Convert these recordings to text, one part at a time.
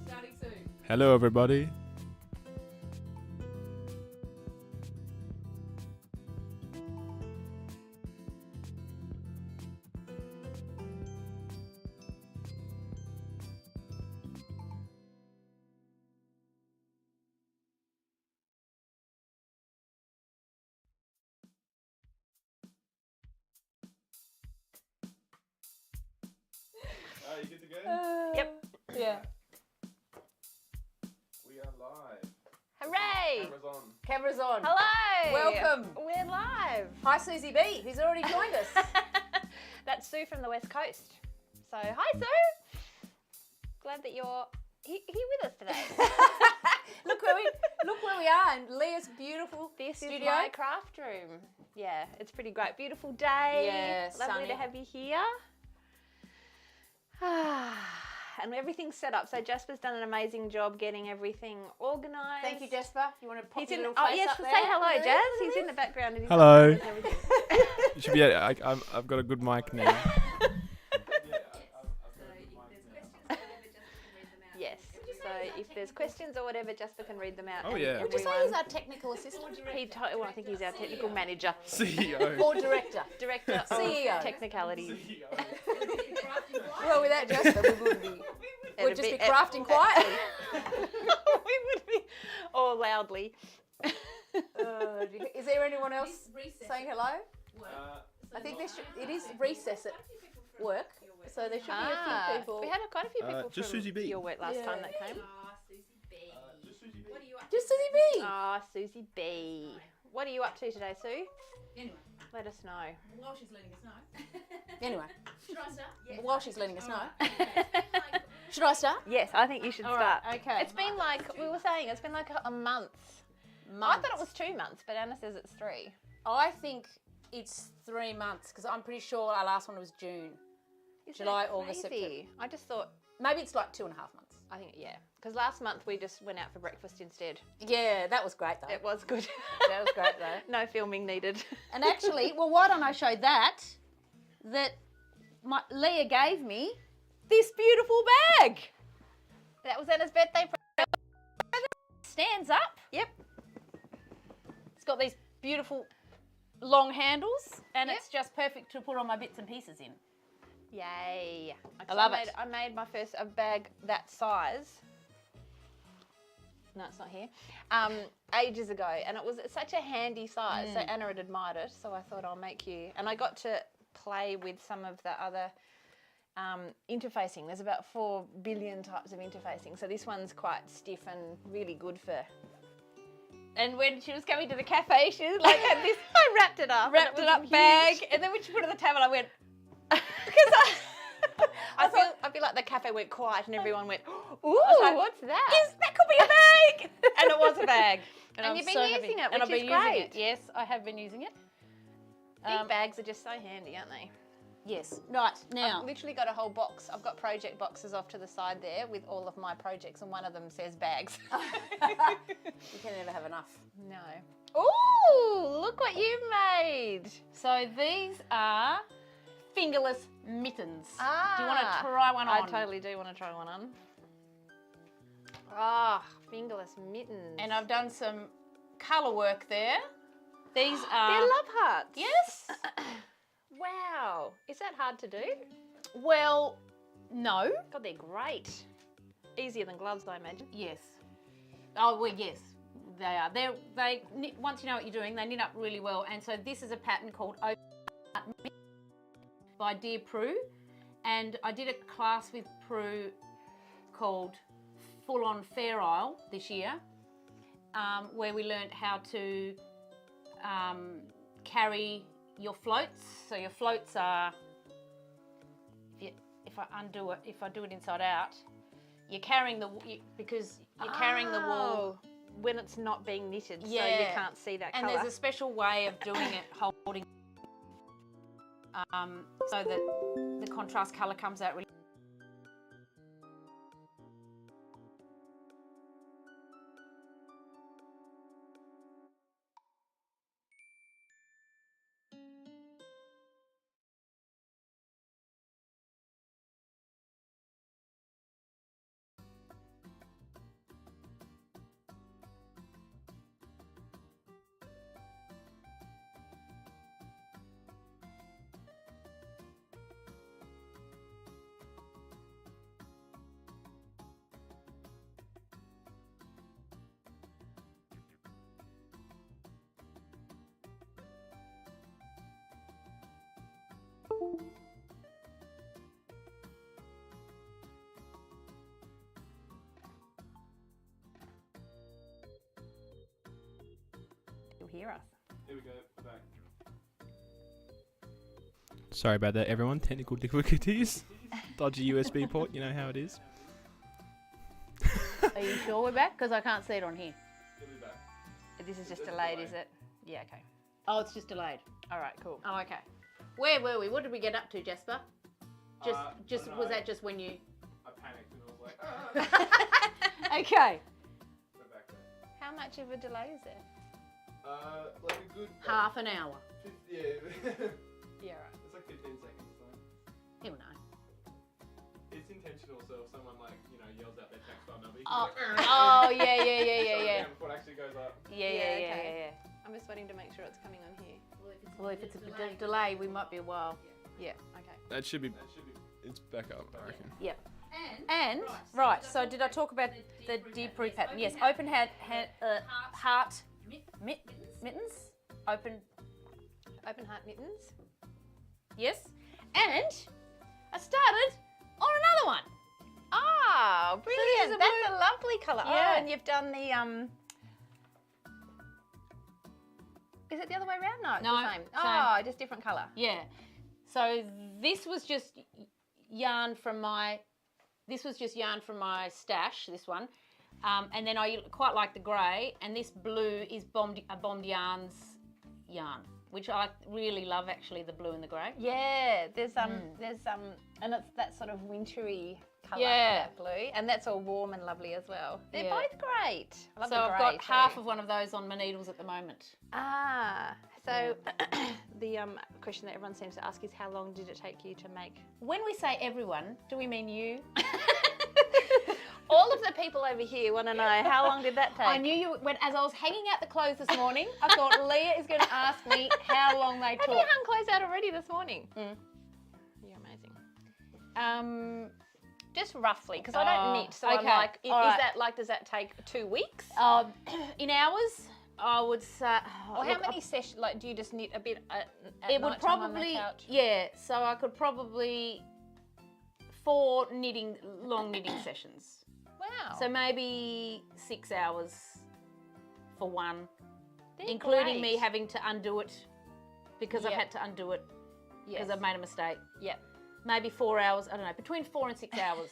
Starting soon. Hello, everybody. Are you good to go? Yep. Yeah. We are live. Hooray! Cameras on. Cameras on. Hello! Welcome. We're live. Hi, Susie B, who's already joined us. That's Sue from the West Coast. So, hi Sue! Glad that you're here with us today. look where we are in Leah's beautiful This studio. is my craft room. Yeah, it's pretty great. Beautiful day. Yeah, Lovely sunny. to have you here. And everything's set up. So Jasper's done an amazing job getting everything organised. Thank you, Jasper. You want to pop He's your in. little Oh face yes, up say there? hello, Jazz. He's in the background. And he's Hello. organised everything. You should be. I've got a good mic now. Yes. So if there's questions or whatever, Jasper can read them out. Oh, and yeah. Would you say everyone- he's our technical assistant? Well, I think he's our technical manager, CEO. Or director? director CEO. of technicalities. Well, without Jasper, we wouldn't be. We'd just be crafting quietly. We would be, or loudly. Is there anyone else saying hello? I think it is recess at work, so there should be a few people. We had quite a few people just from Susie B. your work last time that came. Just Susie B. Ah, Susie B. What are you up to today, Sue? Anyway, Let us know. while she's letting us know. Anyway, Should I start? Yeah. while she's letting us know. Should I start? Yes, I think you should All start. right, okay. It's been like, we were saying, it's been like a month. I thought it was 2 months, but Anna says it's 3. I think it's 3 months because I'm pretty sure our last one was June. Isn't July, that August, crazy? September. I just thought, Maybe it's like 2.5 months. I think, yeah. Because last month we just went out for breakfast instead. Yeah, that was great though. It was good. That was great though. No filming needed. And actually, well, why don't I show that Leah gave me this beautiful bag. That was Anna's birthday present. Stands up. Yep. It's got these beautiful long handles and Yep. it's just perfect to put all my bits and pieces in. Yay. I love it. I made my first bag that size. No, it's not here. Ages ago, and it was such a handy size. So Anna had admired it, so I thought I'll make you. And I got to play with some of the other interfacing. There's about 4 billion types of interfacing. So this one's quite stiff and really good for. And when she was coming to the cafe, she was like, had this. I wrapped it up. Wrapped it up bag, and then when she put it on the table, I went. Because I feel like the cafe went quiet and everyone went, ooh, like, what's that? That could be a bag. And it was a bag. And you've been using it, which is great. Yes, I have been using it. Big bags are just so handy, aren't they? Yes. Right, now. I've literally got a whole box. I've got project boxes off to the side there with all of my projects, and one of them says bags. You can never have enough. No. Ooh, look what you made. So these are fingerless mittens. Ah. Do you want to try one on? I totally do want to try one on. Ah, fingerless mittens. And I've done some colour work there. These are... They're love hearts. Yes. Wow. Is that hard to do? Well, no. God, they're great. Easier than gloves, I imagine. Yes. Oh, well, yes, they are. They knit, once you know what you're doing, they knit up really well. And so this is a pattern called Open Heart Mittens by Dear Prue. And I did a class with Prue called Full On Fair Isle this year, where we learnt how to carry your floats. So your floats are, if I do it inside out, you're carrying because you're carrying the wool when it's not being knitted, so you can't see that and colour. there's a special way of doing it, holding, so that the contrast colour comes out really. You'll hear us. Here we go. We're back. Sorry about that, everyone. Technical difficulties. Dodgy USB port. You know how it is. Are you sure we're back? Because I can't see it on here. He'll be back. This is just delayed, is it? Yeah, okay. Oh, it's just delayed. All right, cool. Oh, okay. Where were we? What did we get up to, Jasper? Just I don't was know. that just when you? I panicked and I was like, Okay. we're back there. How much of a delay is there? Like a good Half an hour. Yeah. Yeah, right. It's like 15 seconds. So. He'll know. It's intentional, so if someone yells out their text file number, you Oh, can be like, oh yeah. so before it actually goes up. Yeah. I'm just waiting to make sure it's coming on here. Well, if it's a delay, we might be a while. Yeah, okay. That should be. It's back up, I reckon. Yep. And right, so did I talk about the Dear Prue pattern? Yes, open heart mittens. Open Heart mittens. Yes. And I started on another one. Oh, this brilliant. is a That's a lovely colour. Yeah. Oh, and you've done the Is it the other way around? No, it's No, the same. same. Oh, just different colour. Yeah. So this was just yarn from my stash, this one. And then I quite like the grey, and this blue is Bombed Yarns yarn, which I really love actually, the blue and the grey. Yeah, and it's that sort of wintry colour, Yeah. that blue, and that's all warm and lovely as well. They're Yeah. both great. I love So the I've grey got half too. of one of those on my needles at the moment. Ah, so the question that everyone seems to ask is, how long did it take you to make? When we say everyone, do we mean you? All of the people over here want to know, how long did that take? I knew you, as I was hanging out the clothes this morning, I thought Leah is going to ask me how long they Have took. you hung clothes out already this morning? Mm. You're amazing. Just roughly, because I Oh, don't knit, so I'm okay, like, all right. does that take 2 weeks? In hours, I would say. Or how many sessions? Like, do you just knit a bit at It would night time on the probably, couch? yeah. So I could probably 4 long knitting sessions. Wow. So maybe 6 hours for one, They're including great. me having to undo it because I've Yep. had to undo it because Yes. I've made a mistake. Yep. Maybe 4 hours. I don't know, between 4 and 6 hours.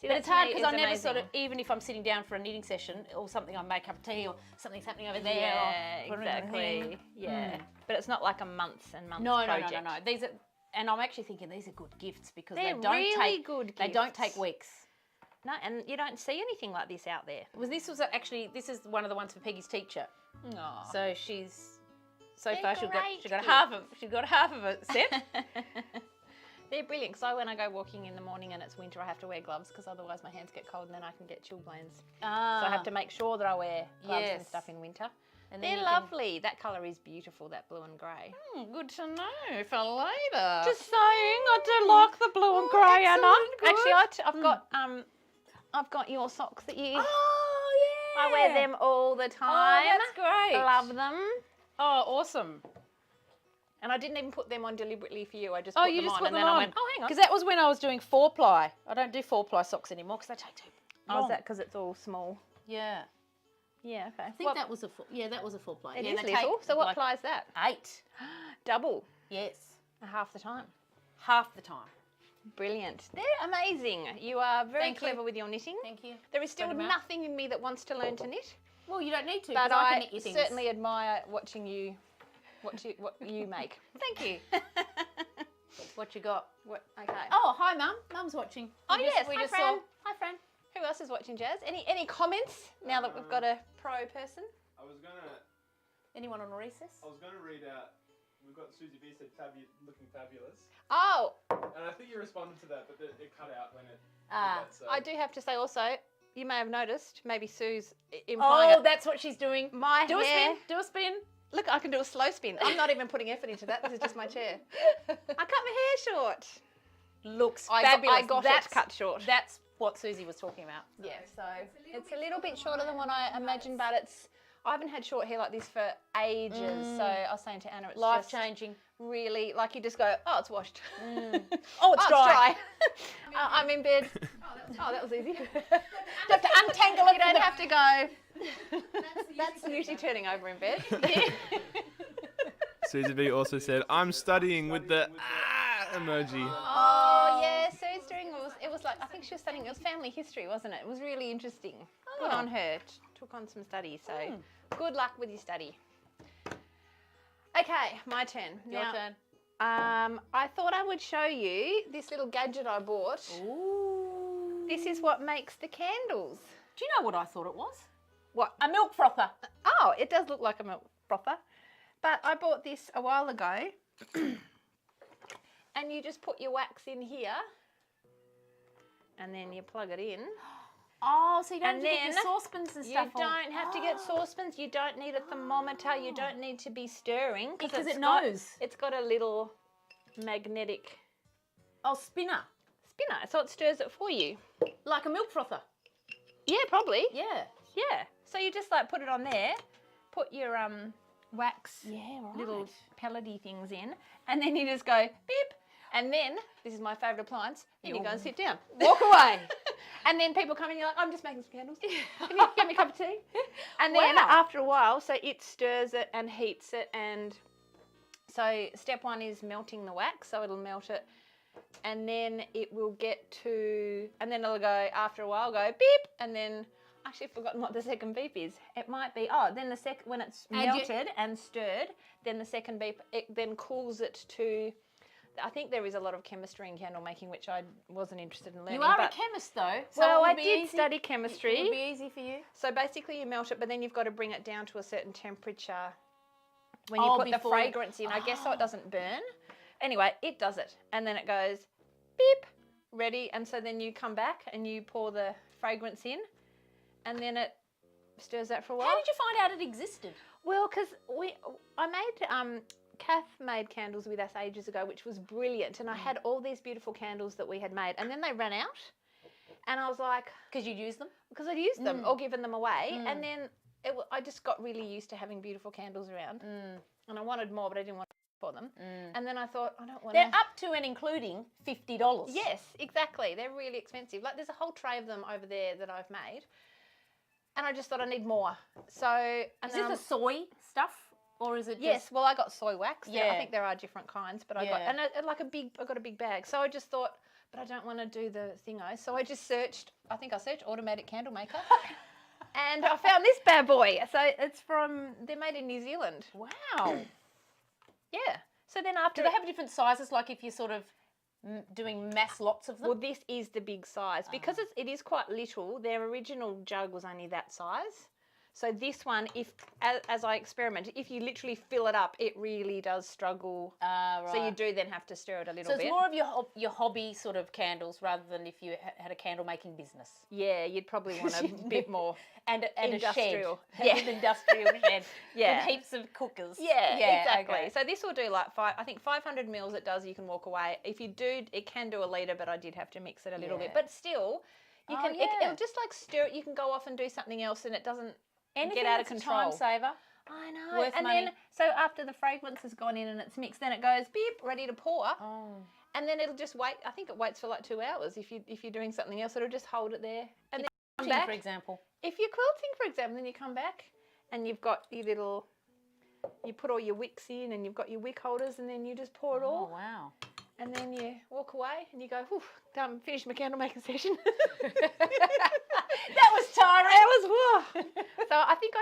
See, But that it's to hard me because is I never sort of, amazing. even if I'm sitting down for a knitting session or something, I make up tea or something's happening over there. Yeah, or put it in the thing. exactly. Yeah, but it's not like a months and months No, project. no. These are, and I'm actually thinking these are good gifts because They're they don't really take good They don't gifts. take weeks. No, and you don't see anything like this out there. This was actually, this is one of the ones for Peggy's teacher. Oh. So she's so They're far she great got gifts. half of it set. They're brilliant because when I go walking in the morning and it's winter, I have to wear gloves because otherwise my hands get cold and then I can get chilblains. So I have to make sure that I wear gloves and Yes. stuff in winter. And then They're you can- lovely. That colour is beautiful, that blue and grey. Good to know for later. Just saying, I do like the blue and grey, Anna. excellent, Actually, I've got your socks that you. Oh yeah. I wear them all the time. Oh, that's great. Love them. Oh, awesome. And I didn't even put them on deliberately for you. I just Oh, put you them just on put and them then on. I went, oh, hang on. Because that was when I was doing 4-ply. I don't do 4-ply socks anymore because they take too Oh, long. is that because it's all small? Yeah. Yeah, okay. I think that was a 4-ply. It yeah, is they little. take So what like ply is that? 8. Double. Yes. Half the time. Half the time. Brilliant. They're amazing. You are very Thank you. clever with your knitting. Thank you. There is still Spread 'em out. nothing in me that wants to learn to knit, Well, you don't need to but because I can I knit your things. certainly admire watching you, what you make. Thank you. What you got? Okay. Oh, hi, Mum. Mum's watching. Oh, yes. We Hi, just Fran. saw. Hi, Fran. Who else is watching, Jazz? Any comments now that we've got a pro person? I was gonna Anyone on recess? read out. We've got Susie B said looking fabulous, Oh, and I think you responded to that, but it cut out when it. Ah. Did that, so. I do have to say also, you may have noticed, maybe Sue's implying Oh, that's what she's doing. my Do a hair. spin. Do a spin. Look, I can do a slow spin. I'm not even putting effort into that. This is just my chair. I cut my hair short. Looks I fabulous. got That's it cut short. That's what Susie was talking about. Yeah, so it's a little bit shorter than what I imagined, but I haven't had short hair like this for ages. So I was saying to Anna, it's Life just changing. really, like you just go, oh, it's washed. Oh, it's dry. I'm in bed. Oh, that was easy. You have to untangle it. You don't have to go. That's usually turning over in bed. Susie B also said, "I'm studying with the emoji." Oh, yeah, Sue's doing, it was like, I think she was studying, it was family history, wasn't it? It was really interesting. Good on her. Took on some study, so good luck with your study. Okay, my turn. Your Now, turn. I thought I would show you this little gadget I bought. Ooh. This is what makes the candles. Do you know what I thought it was? What? A milk frother. Oh, it does look like a milk frother. But I bought this a while ago. And you just put your wax in here. And then you plug it in. Oh, so you don't And have to get then your saucepans and You stuff. don't have to get saucepans. You don't need a thermometer. You don't need to be stirring. Because it's it got- knows. It's got a little magnetic Oh, spinner. spinner. So it stirs it for you. Like a milk frother. Yeah, probably. Yeah. Yeah. So you just like put it on there. Put your wax Yeah, right. little pellety things in. And then you just go beep. And then, this is my favourite appliance, then you go and sit down. Walk away. And then people come in and you're like, I'm just making some candles. Can you get me a cup of tea? And then Wow. after a while, so it stirs it and heats it. And so step 1 is melting the wax. So it'll melt it. And then it will get to, and then it'll go, after a while, go beep. And then, actually I've forgotten what the second beep is. It might be, then when it's melted and stirred, then the second beep, it then cools it to, I think there is a lot of chemistry in candle making, which I wasn't interested in learning. You are but, a chemist, though. So well, it would I be did easy. study It chemistry. would be easy for you. So basically you melt it, but then you've got to bring it down to a certain temperature when you Oh, put the before- fragrance in, I guess, so it doesn't burn. Anyway, it does it. And then it goes beep, ready. And so then you come back and you pour the fragrance in and then it stirs that for a while. How did you find out it existed? Well, because I made, Kath made candles with us ages ago, which was brilliant. And I had all these beautiful candles that we had made. And then they ran out. And I was like, Because you'd use them? because I'd used them or given them away. And then I just got really used to having beautiful candles around. And I wanted more, but I didn't want for them. And then I thought, I don't want They're to. up to and including $50. Yes, exactly. They're really expensive. Like there's a whole tray of them over there that I've made. And I just thought I need more. So, and Is then this the soy stuff? Or is it yes, just... well, I got soy wax. I Yeah. think there are different kinds, but I got Yeah. I got a big bag. So I just thought, but I don't want to do the thingo. So I just searched, I think I searched automatic candle maker. And I found this bad boy. So it's they're made in New Zealand. Wow. Yeah. So then after Do they have different sizes, like if you're sort of doing mass lots of them? Well, this is the big size. Because it is quite little, their original jug was only that size. So this one, as I experimented, if you literally fill it up, it really does struggle. Right. So you do then have to stir it a little So bit. it's more of your hobby sort of candles rather than if you had a candle making business. Yeah, you'd probably want a bit more. And industrial. a shed. Yeah. An industrial shed. Yeah. With heaps of cookers. Yeah, exactly. Okay. So this will do like 500 mils it does, you can walk away. If you do, it can do a litre, but I did have to mix it a little bit. But still, you can, it'll just like stir it. You can go off and do something else and it doesn't Anything get out of that's a control. time saver. I know. Worth and money. then, so after the fragrance has gone in and it's mixed, then it goes beep, ready to pour. Oh. And then it'll just wait. I think it waits for like 2 hours. If you're doing something else, it'll just hold it there. And then come back. For example. If you're quilting, for example, then you come back and you've got your little, you put all your wicks in and you've got your wick holders and then you just pour it all. Oh, wow. And then you walk away and you go, whew, done, finished my candle making session. That was tiring. It was, whoa. So I think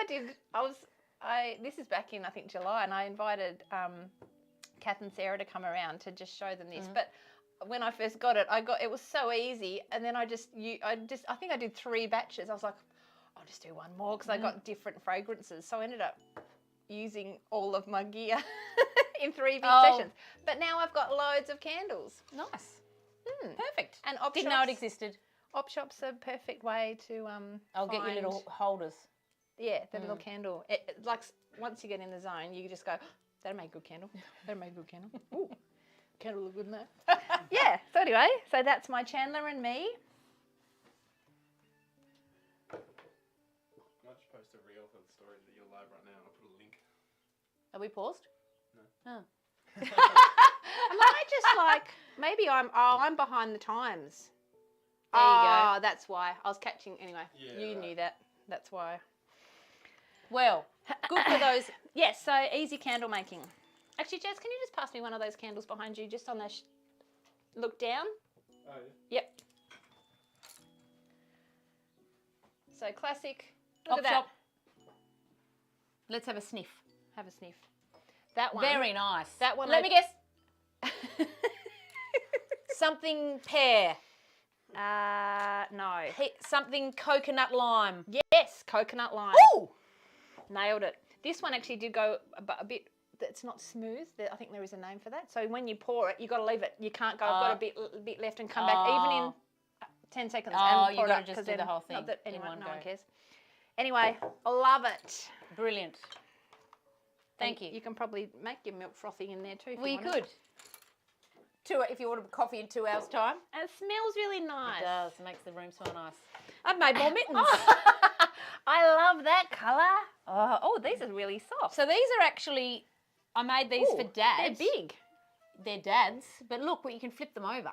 this is back in, I think, July, and I invited Kath and Sarah to come around to just show them this. But when I first got it, it was so easy. And then I think I did 3 batches. I was like, I'll just do one more because I got different fragrances. So I ended up using all of my gear in 3 big sessions. But now I've got loads of candles. Nice. Perfect. And op Didn't know it existed. Op shop's a perfect way to I'll get your little holders. Yeah, the little candle. Like once you get in the zone, you just go, that'll make a good candle. That'll make a good candle. Ooh, candle look good in that. Yeah. So anyway, so that's my Chandler and me. I might just post a reel for the story that you're live right now. I'll put a link. Are we paused? No. Oh. Am I just like, maybe I'm behind the times. There you go. Oh, that's why. I was catching, anyway, Yeah, you right. knew that. That's why. Well, good for those. Yes, so easy candle making. Actually, Jess, can you just pass me one of those candles behind you, just on the, look down? Oh, Yep. So classic. Look Op at that. shop. Let's have a sniff. Have a sniff. That one. Very nice. That one. Let me guess. Something pear. No. Something coconut lime. Yes, coconut lime. Ooh! Nailed it. This one actually did go a bit. It's not smooth. I think there is a name for that. So when you pour it, you got to leave it. You can't go. I've got a bit left and come back, even in 10 seconds. Oh, and you pour it gotta up, just 'cause do the then- whole thing Not that in anyone, one no one go. cares. Anyway, I love it. Brilliant. Thank And you. You can probably make your milk frothy in there too. If We you want could. If you order coffee in 2 hours' time. And it smells really nice. It does. It makes the room smell nice. I've made more mittens. I love that colour. Oh, these are really soft. So these are actually, I made these for dads. They're big. They're dads, but look, you can flip them over.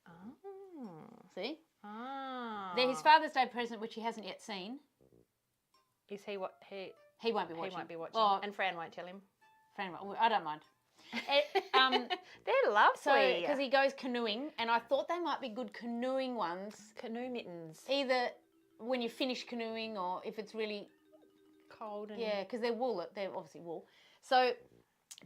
Oh. See? Ah. They're his Father's Day present, which he hasn't yet seen. Is he what he? He won't be watching. He won't be watching. Oh, And Fran won't tell him. Fran, I don't mind. They're lovely. So, because he goes canoeing, and I thought they might be good canoeing ones. Canoe mittens. Either when you finish canoeing or if it's really Cold and yeah, because they're wool. They're obviously wool. So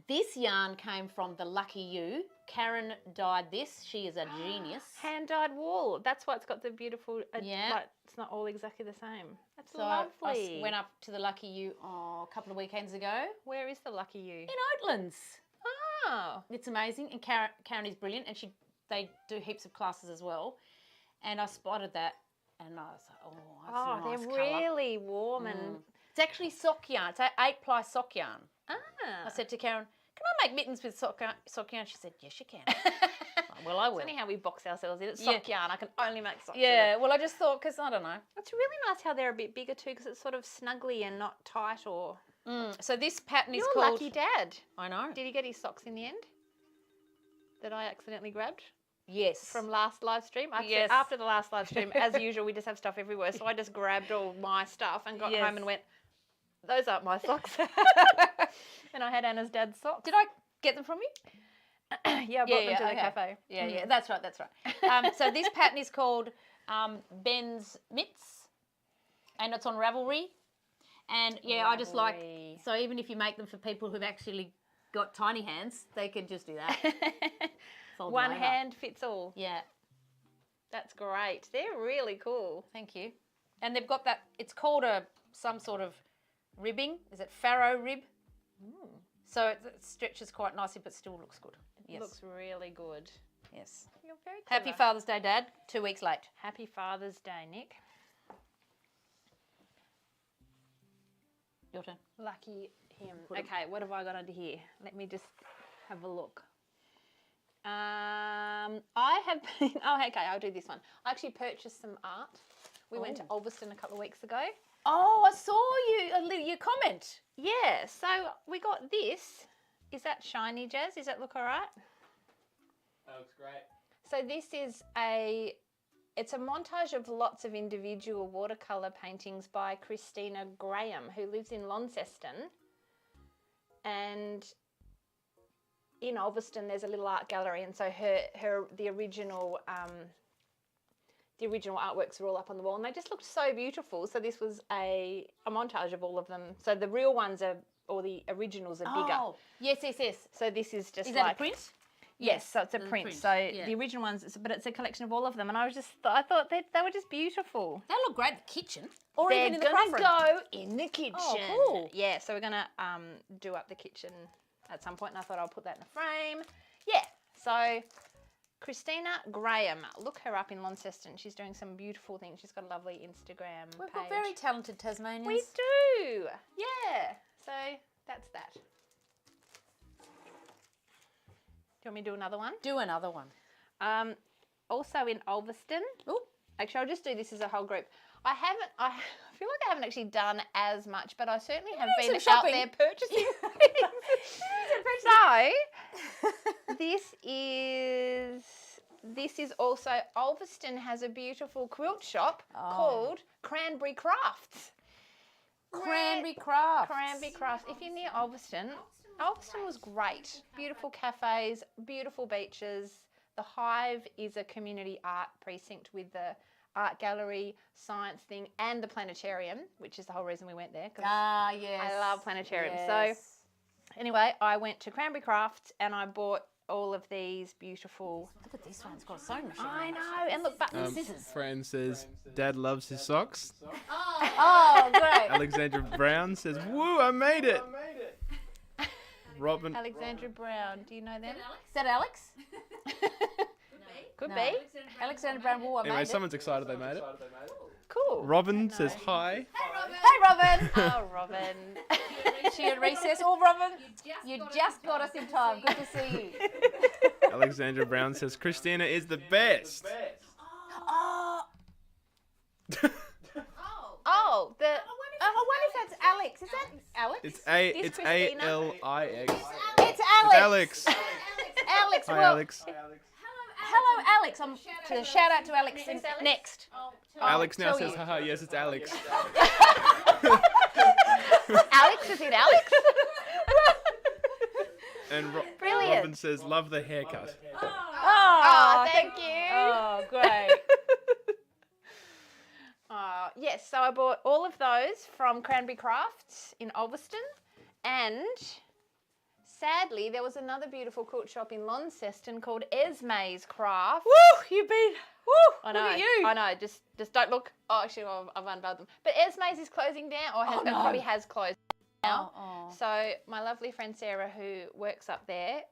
this yarn came from the Lucky You. Karen dyed this. She is a genius. hand dyed wool. That's why it's got the beautiful. Yeah. Like, it's not all exactly the same. That's So I lovely. went up to the Lucky You a couple of weekends ago Where is the Lucky You? in Oatlands. Oh. It's amazing, and Karen is brilliant, and they do heaps of classes as well. And I spotted that, and I was like, oh, that's a nice they're colour. really warm and. It's actually sock yarn. It's 8-ply sock yarn. Ah. I said to Karen, can I make mittens with sock yarn? She said, yes, you can. Well, I will. It's funny how we box ourselves in. It's sock yarn. I can only make socks. Yeah, well, I just thought, because I don't know. It's really nice how they're a bit bigger too, because it's sort of snuggly and not tight or. So this pattern is You're called... lucky dad. I know. Did he get his socks in the end? That I accidentally grabbed Yes. from last live stream? Yes. After the last live stream, as usual, we just have stuff everywhere. So I just grabbed all my stuff and got Yes. home and went, those aren't my socks. And I had Anna's dad's socks. Did I get them from you? Yeah, I brought them to the cafe. Yeah, that's right, that's right. So this pattern is called Ben's Mitts, and it's on Ravelry. And yeah, I just like, so even if you make them for people who've actually got tiny hands, they can just do that. Fold them One over. hand fits all. Yeah, That's great. They're really cool. thank you. And they've got that, it's called some sort of ribbing. Is it farrow rib? So it stretches quite nicely, but still looks good. Yes. Looks really good. Yes. You're very Happy clever. Father's Day, Dad. 2 weeks late. Happy Father's Day, Nick. Your turn. Lucky him. Okay, what have I got under here? Let me just have a look. I have been, okay, I'll do this one. I actually purchased some art. We went to Ulverston a couple of weeks ago. Oh, I saw your comment. Yeah, so we got this. Is that shiny, Jazz? Does that look all right? That looks great. So this is it's a montage of lots of individual watercolour paintings by Christina Graham, who lives in Launceston. And in Ulverston, there's a little art gallery, and so the original artworks are all up on the wall, and they just looked so beautiful. So this was a montage of all of them. So the real ones or the originals are bigger. Oh, yes. So this is just Is like that a print? Yes, so it's a It's a print. print, So yeah. the original ones, but it's a collection of all of them, and I thought they were just beautiful. They look great in the kitchen, or They're even in the gonna classroom. go in the kitchen. Oh, cool. Yeah, so we're gonna do up the kitchen at some point, and I thought I'll put that in a frame. Yeah. So Christina Graham, look her up in Launceston. She's doing some beautiful things. She's got a lovely Instagram We've page. got very talented Tasmanians. We do. Yeah. So that's that. Do you want me to do another one? Do another one. Also in Ulverston. Oh, Actually, I'll just do this as a whole group. I feel like I haven't actually done as much, but I certainly have doing been some out shopping. there purchasing things. So this is also, Ulverston has a beautiful quilt shop called Cranberry Crafts. Cranberry Crafts. Cranberry Crafts. If you're near Ulverston was great. Beautiful cafes, beautiful beaches. The Hive is a community art precinct with the art gallery, science thing, and the planetarium, which is the whole reason we went there. 'Cause Yes. I love planetarium. Yes. So anyway, I went to Cranberry Crafts and I bought all of these beautiful. Look at this one. It's got a sewing machine. I know, and look, buttons. Fran says, Dad loves his socks. Oh, great. Alexandra Brown says, woo, I made it. Robin. Alexandra Brown, do you know them? Is that Alex? Could No. be. Alexander Brown Wool, I Anyway, made it. someone's excited they made it. Cool. Robin says hi. Hey, Robin. Oh, Robin. Is she at recess? Oh, Robin, you just got us in time. Good to see you. Alexandra Brown says, Christina is the best. Oh, Oh, I wonder if that's Alex. Is that Alex? It's Christina? A-L-I-X. It's Alex. Alex. Alex. Hi, Well, Alex. hello, Alex. To shout out to Alex next. Alex now tell says, you. haha, yes, it's Alex. Alex, is it Alex? And Brilliant. Robin says, love the haircut. Oh, thank you. Oh, great. Yes, so I bought all of those from Cranberry Crafts in Ulverston, and sadly there was another beautiful quilt shop in Launceston called Esme's Craft. Woo, you've been. Woo, I know, look at you. I know, just don't look. Oh, actually, I've unveiled them. But Esme's is closing down, or Oh, no. probably has closed now. Oh. So my lovely friend Sarah, who works up there,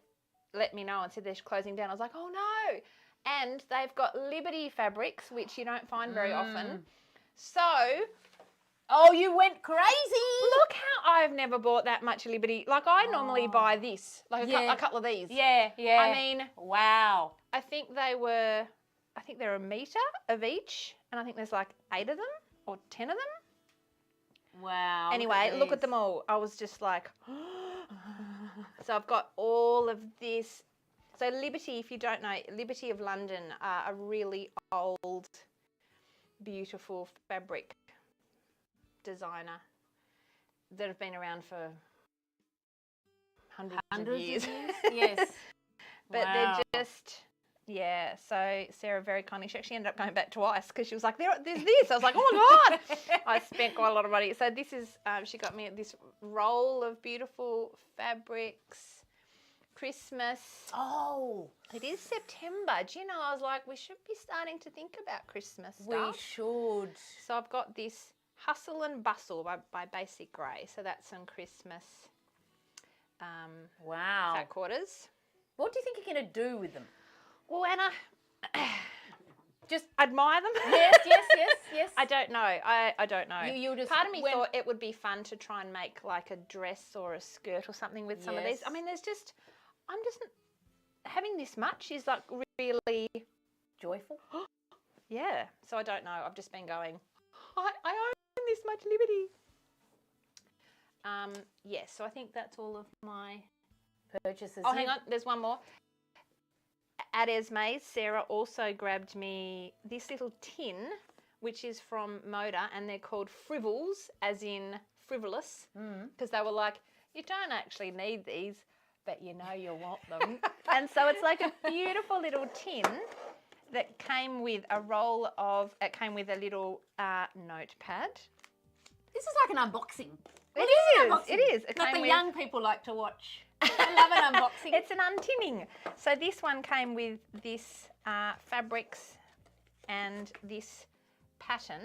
let me know and said they're closing down. I was like, oh no. And they've got Liberty fabrics, which you don't find very often. So Oh, you went crazy. look how I've never bought that much Liberty. Like I normally buy this, like Yeah. a couple of these. Yeah, yeah. I mean, wow. I think they're a metre of each, and I think there's like 8 of them or 10 of them. Wow. Anyway, look at them all. I was just like, so I've got all of this. So Liberty, if you don't know, Liberty of London are a really old, beautiful fabric designer that have been around for hundreds of years. Yes. But Wow. they're just, yeah. So Sarah very kindly, she actually ended up going back twice because she was like, there's this. I was like, oh my God. I spent quite a lot of money. So this is, she got me this roll of beautiful fabrics, Christmas. Oh, It is September. Do you know, I was like, we should be starting to think about Christmas we stuff. should. So I've got this Hustle and Bustle by Basic Grey. So that's some Christmas Wow. fat quarters. What do you think you're going to do with them? Well, Anna, Just admire them. yes, yes, yes, yes. I don't know. I don't know. You just Part of me thought it would be fun to try and make like a dress or a skirt or something with some of these. I Yes. mean, I'm just having this much is like really, joyful. yeah. So I don't know. I've just been going, I own this much liberty. Yes, so I think that's all of my Purchases. Oh, hang on. There's one more. At Esme's, Sarah also grabbed me this little tin, which is from Moda, and they're called Frivels, as in frivolous, because they were like, you don't actually need these, but you know you want them. And so it's like a beautiful little tin that came with it came with a little notepad. This is like an unboxing. It is. It Like came the with- young people like to watch. I love an unboxing. It's an untinning. So this one came with this fabrics and this pattern.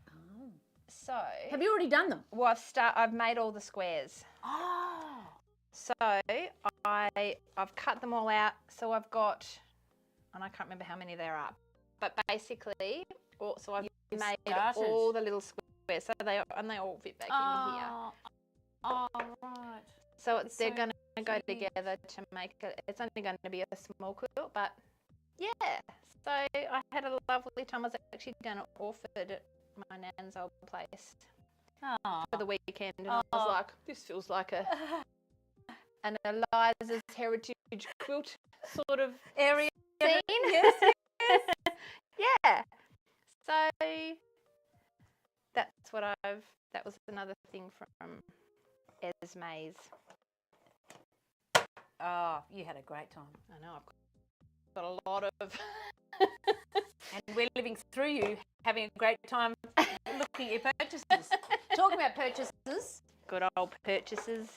Oh. So Have you already done them? well, I've made all the squares. Oh. So I've cut them all out. So I've got, and I can't remember how many there are, but basically, so I've made started. all the little squares. So they all fit back in here. Oh, right. So It's they're so going to go cute. together to make it. It's only going to be a small quilt, but yeah. So I had a lovely time. I was actually down at Orford at my nan's old place Oh. for the weekend, and I was Oh. like, this feels like an Eliza's heritage quilt sort of Area. scene. Yes. Yeah. So that's what that was another thing from Esme's. Oh, you had a great time. I know, I've got a lot of... And we're living through you, having a great time looking at your purchases. Talking about purchases. good old purchases.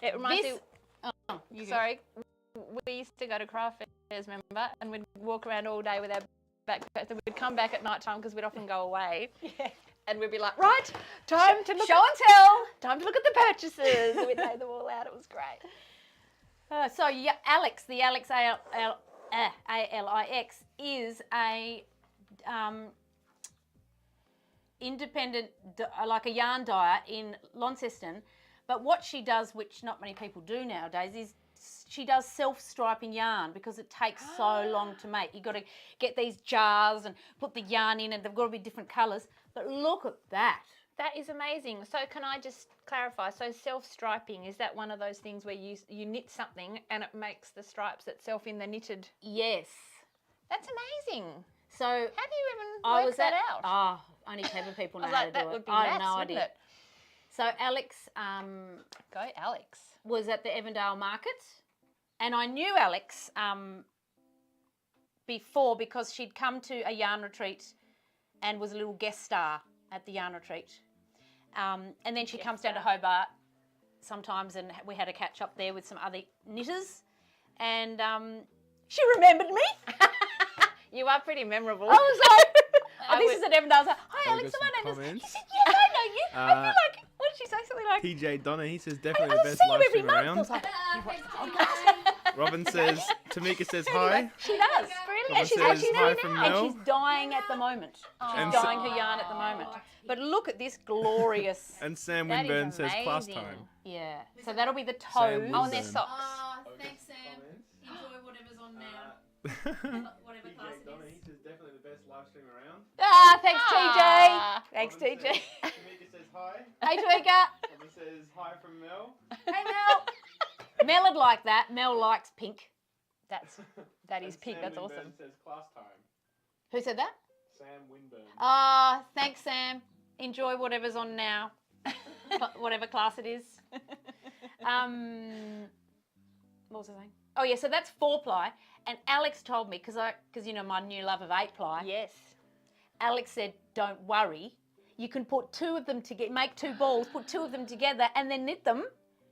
It reminds This- me... Oh, you go. Sorry. We used to go to craft fairs, remember? And we'd walk around all day with our backpacks, and we'd come back at night time because we'd often go away. Yeah. And we'd be like, right, time to look Show and tell. time to look at the purchases. And we'd lay them all out. It was great. So yeah, Alex, the Alex ALIX is a independent, like a yarn dyer in Launceston. But what she does, which not many people do nowadays, is she does self-striping yarn because it takes so long to make. You've got to get these jars and put the yarn in, and they've got to be different colours. But look at that. That is amazing. So can I just clarify? So self-striping, is that one of those things where you knit something and it makes the stripes itself in the knitted? Yes. That's amazing. So How do you even I work was that at, out? Oh, only clever people I know was how like, to do that it. would be I have maths, no wouldn't idea. it? So Alex Go, Alex. was at the Evandale Market, and I knew Alex before because she'd come to a yarn retreat and was a little guest star at the yarn retreat. And then she comes down to Hobart sometimes, and we had a catch up there with some other knitters, and she remembered me. You are pretty memorable. I was like, I this would- is at Evandale. I was like, hi Oh, we Alex, got my some name is. comments. She said, yes, I know you. I feel like, what did she say? Something like, TJ Donna, he says definitely I'll the best see you live every stream month. I around. was like, Thanks, TJ. Robin says, Tamika says hi. she does. Robin And she's says actually hi from and Mel. she's dying at the moment. She's And dyeing her yarn at the moment. But look at this glorious. And Sam That is Winburn says class amazing. time. Yeah. So that'll be the Sam toes. Oh, and their Winburn. socks. Thanks, Sam. Enjoy whatever's on now. Whatever class it is. He says definitely the best live stream around. Ah, thanks, Ah. Thanks, Robin TJ. says- Tamika says hi. Hey, Tweaker. Robin says hi from Mel. Hey, Mel. Mel would like that. Mel likes pink. That is And pink. Sam That's Winburn awesome. says class time. Who said that? Sam Winburn. Ah, thanks, Sam. Enjoy whatever's on now. Whatever class it is. What was I saying? Oh yeah, so that's 4-ply. And Alex told me, because you know my new love of 8-ply. Yes. Alex said, don't worry. You can put 2 of them together, make 2 balls, put 2 of them together, and then knit them.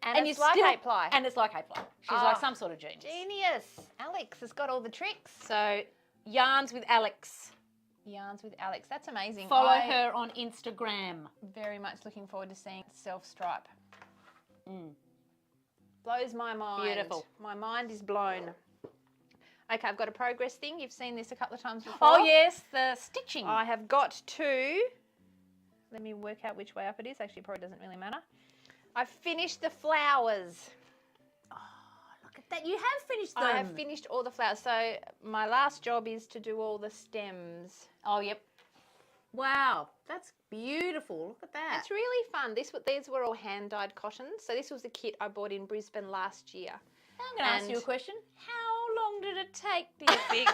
And it's like 8-ply. And it's like 8-ply. She's like some sort of genius. Genius. Alex has got all the tricks. So, Yarns with Alex. Yarns with Alex. That's amazing. Follow her on Instagram. Very much looking forward to seeing self-stripe. Blows my mind. Beautiful. My mind is blown. Okay, I've got a progress thing. You've seen this a couple of times before. Oh, yes, the stitching. I have got to, let me work out which way up it is. Actually, probably doesn't really matter. I finished the flowers. Look at that. You have finished them. I have finished all the flowers. So my last job is to do all the stems. Oh, yep. Wow, that's beautiful. Look at that. It's really fun. These were all hand-dyed cottons. So this was a kit I bought in Brisbane last year. I'm going to ask you a question. How long did it take, do you think?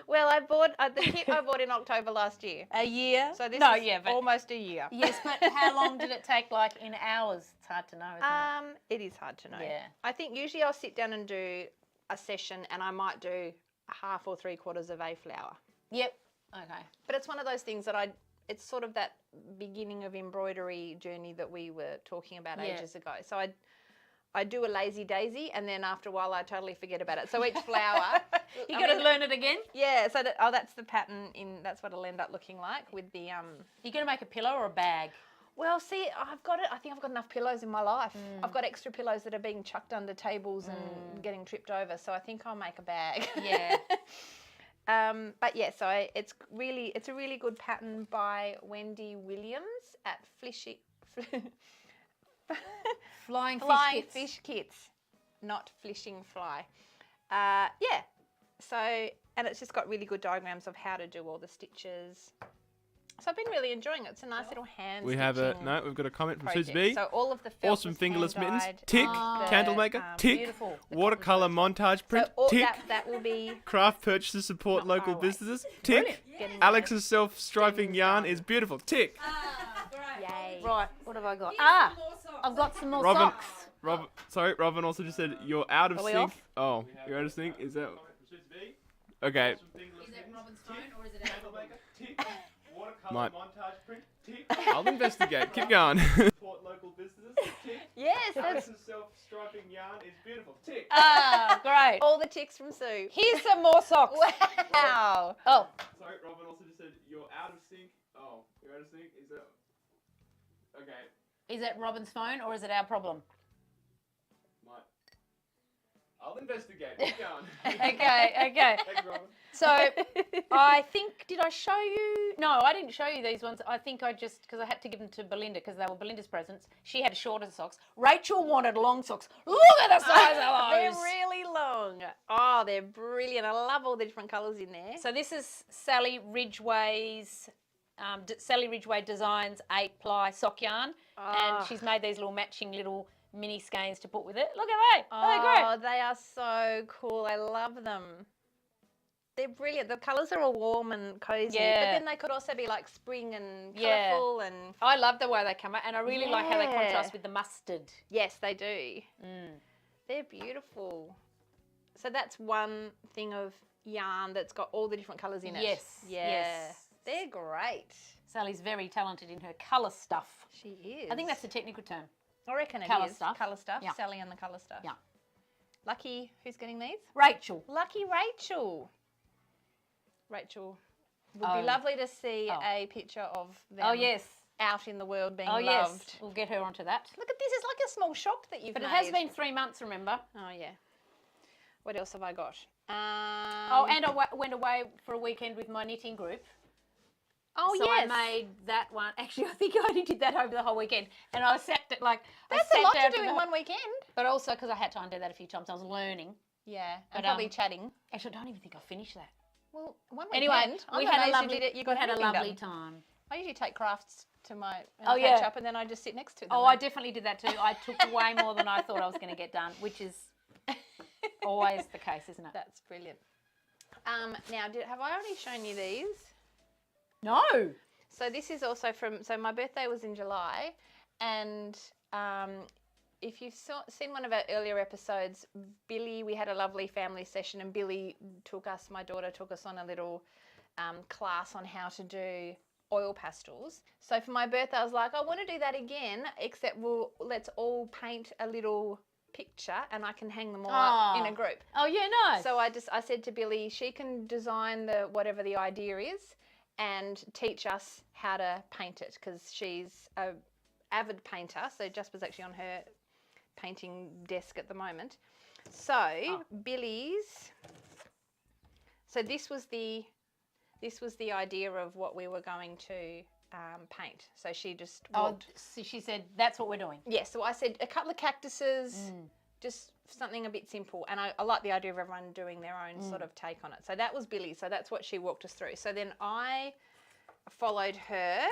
Well, I bought the kit I bought in October last year. A year? So this no, is yeah, but almost a year. yes, but how long did it take, like in hours? It's hard to know, isn't It is hard to know. Yeah. I think usually I'll sit down and do a session and I might do a half or 3/4 of a flower. it? Yep. Okay. But it's one of those things that it's sort of that beginning of embroidery journey that we were talking about Yeah. ages ago. So I do a lazy daisy and then after a while I totally forget about it. So each flower. You got to learn it again? Yeah, so that's the pattern that's what it'll end up looking like with the You going to make a pillow or a bag? Well, see, I've got it. I think I've got enough pillows in my life. I've got extra pillows that are being chucked under tables and getting tripped over. So I think I'll make a bag. Yeah. But yeah, so it's a really good pattern by Wendy Williams at Flying Fish Kits, not Flishing Fly. Yeah. So, and it's just got really good diagrams of how to do all the stitches. So I've been really enjoying it. It's a nice little hand We've got a comment from project. Susie B. So all of the felt Awesome was fingerless mittens. hand-dyed. Tick. Oh, Candle maker. Tick. beautiful. Watercolor montage print. So all Tick. that will be Craft purchases support Not local far away. businesses. Tick. getting Alex's self-striping Stems yarn done. is beautiful. Tick. Great. Yay. Right, what have I got? Some more socks. I've got some more Robin, socks. Robin also just said you're out of Are we sync. off? Oh, you're out of sync. Is that? Okay. Is it Robin's phone or is it our problem? Might. I'll investigate. Keep going. Support local businesses. Tick. Yes, that's Alex's self-striping yarn is beautiful. Tick. Ah, great. all the ticks from Sue. Here's some more socks. Wow. Oh, Sorry, Robin also just said you're out of sync. Oh, you're out of sync. Is that? Okay. is it Robin's phone or is it our problem? Might. I'll investigate. Keep going. Okay. Thanks, Robin. So I think, did I show you? No, I didn't show you these ones. I think I just, because I had to give them to Belinda because they were Belinda's presents. She had shorter socks. Rachel wanted long socks. Look at the size of They're those. really long. Oh, they're brilliant. I love all the different colours in there. So this is Sally Ridgway's, Sally Ridgway Designs 8-ply sock yarn. Oh. And she's made these little matching little mini skeins to put with it. Look at that. They're great. Oh, they are so cool. I love them. They're brilliant. The colours are all warm and cosy. Yeah. But then they could also be like spring and Yeah. colourful and I love the way they come out, and I really like how they Yeah. contrast with the mustard. yes, they do. They're beautiful. So that's one thing of yarn that's got all the different colours in it. Yes, Yeah. yes. They're great. Sally's very talented in her colour stuff. She is. I think that's the technical term. I reckon it is. Colour stuff. Colour stuff. Yeah. Sally and the colour stuff. Yeah. Lucky, who's getting these? Rachel. Lucky Rachel. Rachel. Would Oh. be lovely to see Oh. a picture of them Oh, yes. out in the world being Oh, loved. yes. We'll get her onto that. Look at this. It's like a small shop that you've But made. it has been 3 months, remember? Oh, yeah. What else have I got? Oh, and I went away for a weekend with my knitting group. Oh, So yes. I made that one. Actually, I think I only did that over the whole weekend. And I sat at That's I a sat lot down to do for in the one weekend. But also because I had time to do that a few times. I was learning. Yeah. And But, probably chatting. Actually, I don't even think I finished that. Well, one Anyway, weekend. we I'm had a amazed lovely, you did it. You we got had a everything lovely done. time. I usually take crafts to my Oh, catch yeah. up and then I just sit next to them. Oh, I definitely did that too. I took way more than I thought I was going to get done, which is always the case, isn't it? That's brilliant. Now, have I already shown you these? No. So this is also so my birthday was in July, and if you've seen one of our earlier episodes, Billy, we had a lovely family session, and Billy my daughter took us on a little class on how to do oil pastels. So for my birthday, I was like, I want to do that again, except let's all paint a little picture and I can hang them all up in a group. Oh, yeah, nice. So I said to Billy, she can design whatever the idea is and teach us how to paint it, because she's a avid painter. So Jasper's actually on her painting desk at the moment. So Billy's. So this was the idea of what we were going to paint. So she just walked. So she said, that's what we're doing. Yeah, so I said a couple of cactuses, just something a bit simple. And I like the idea of everyone doing their own sort of take on it. So that was Billy. So that's what she walked us through. So then I followed her